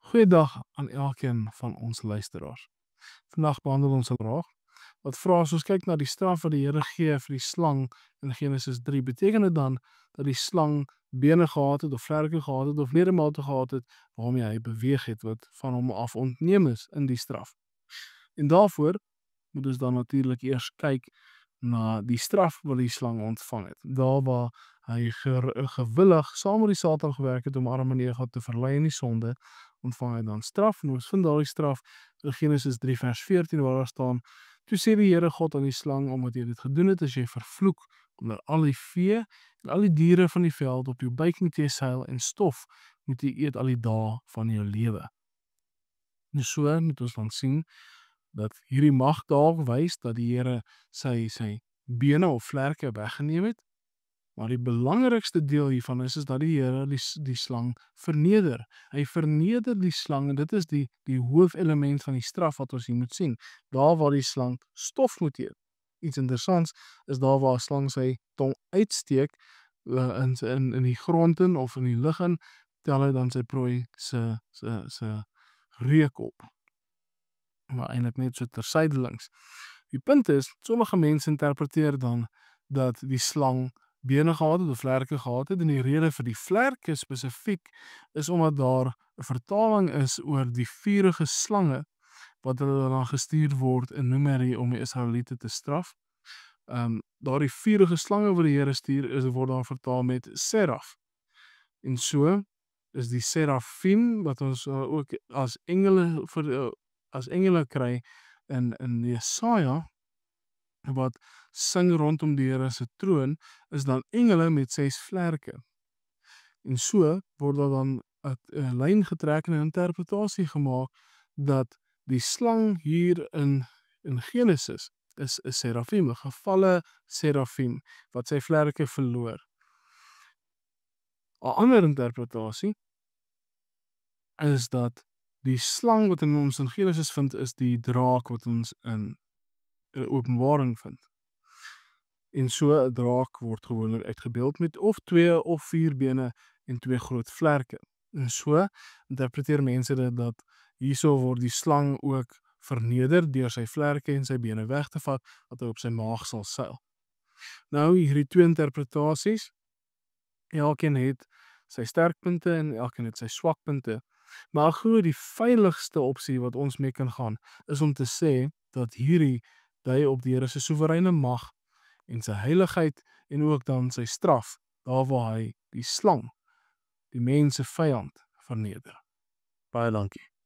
Goeiedag aan elkeen van ons luisteraars. Vandag behandel ons 'n vraag wat vra as ons kyk na die straf wat die Here gee vir die slang in Genesis 3, beteken dit dan dat die slang bene gehad het of vlerke gehad het of ledemate gehad het waarmee hy beweeg het wat van hom af ontneem is in die straf? En daarvoor moet ons dan natuurlik eers kyk na die straf wat die slang ontvang het. Daar waar hy gewillig saam met die Satan gewerk het om Adam en Eva te verlei in die sonde, ontvang hy dan straf. En ons vind daardie straf in Genesis 3 vers 14 waar daar staan: Toe sê die Here God aan die slang, omdat jy dit gedoen het, is jy vervloek onder al die vee en al die diere van die veld, op jou buik moet jy seil en stof moet jy eet al die dae van jou lewe. En so moet ons dan sien dat hierdie mag dalk wys dat die Here sy bene of vlerke weggeneem het, maar die belangrikste deel hiervan is dat die Here die slang verneder. Hy verneder die slang en dit is die hoofelement van die straf wat ons hier moet sien. Daar waar die slang stof moet eet. Iets interessants is daar waar 'n slang sy tong uitsteek in die grond in of in die lug in, tel hy dan sy prooi se reuk op. Maar eintlik net so tersydelings. Die punt is, sommige mense interpreteer dan dat die slang bene gehad het of vlerke gehad het, en die rede vir die vlerke spesifiek is omdat daar 'n vertaling is oor die vurige slange wat hulle dan gestuur word in Numeri om die Israeliete te straf. Daardie vurige slange wat die Here stuur, word dan vertaal met seraf. En so is die serafim wat ons ook as engele kry in Jesaja, wat sing rondom die Here se troon, is dan engele met 6 vlerke. En so word daar dan 'n lyn getrek en 'n interpretasie gemaak dat die slang hier in Genesis is 'n serafim, 'n gevalle serafim wat sy vlerke verloor. 'n Ander interpretasie is dat die slang wat ons in Genesis vind, is die draak wat ons in Openbaring vind. En so 'n draak word gewoonlik uitgebeeld met of 2 of 4 bene en 2 groot vlerke. En so interpreteer mense dit dat hierso word die slang ook verneder deur sy vlerke en sy bene weg te vat, dat hy op sy maag sal seil. Nou hierdie 2 interpretasies, elkeen het sy sterkpunte en elkeen het sy swakpunte. Maar ek glo die veiligste opsie wat ons mee kan gaan, is om te sê dat hierdie dui op die Here se soewereine mag en sy heiligheid en ook dan sy straf, daar waar hy die slang, die mens se vyand, verneder. Baie dankie.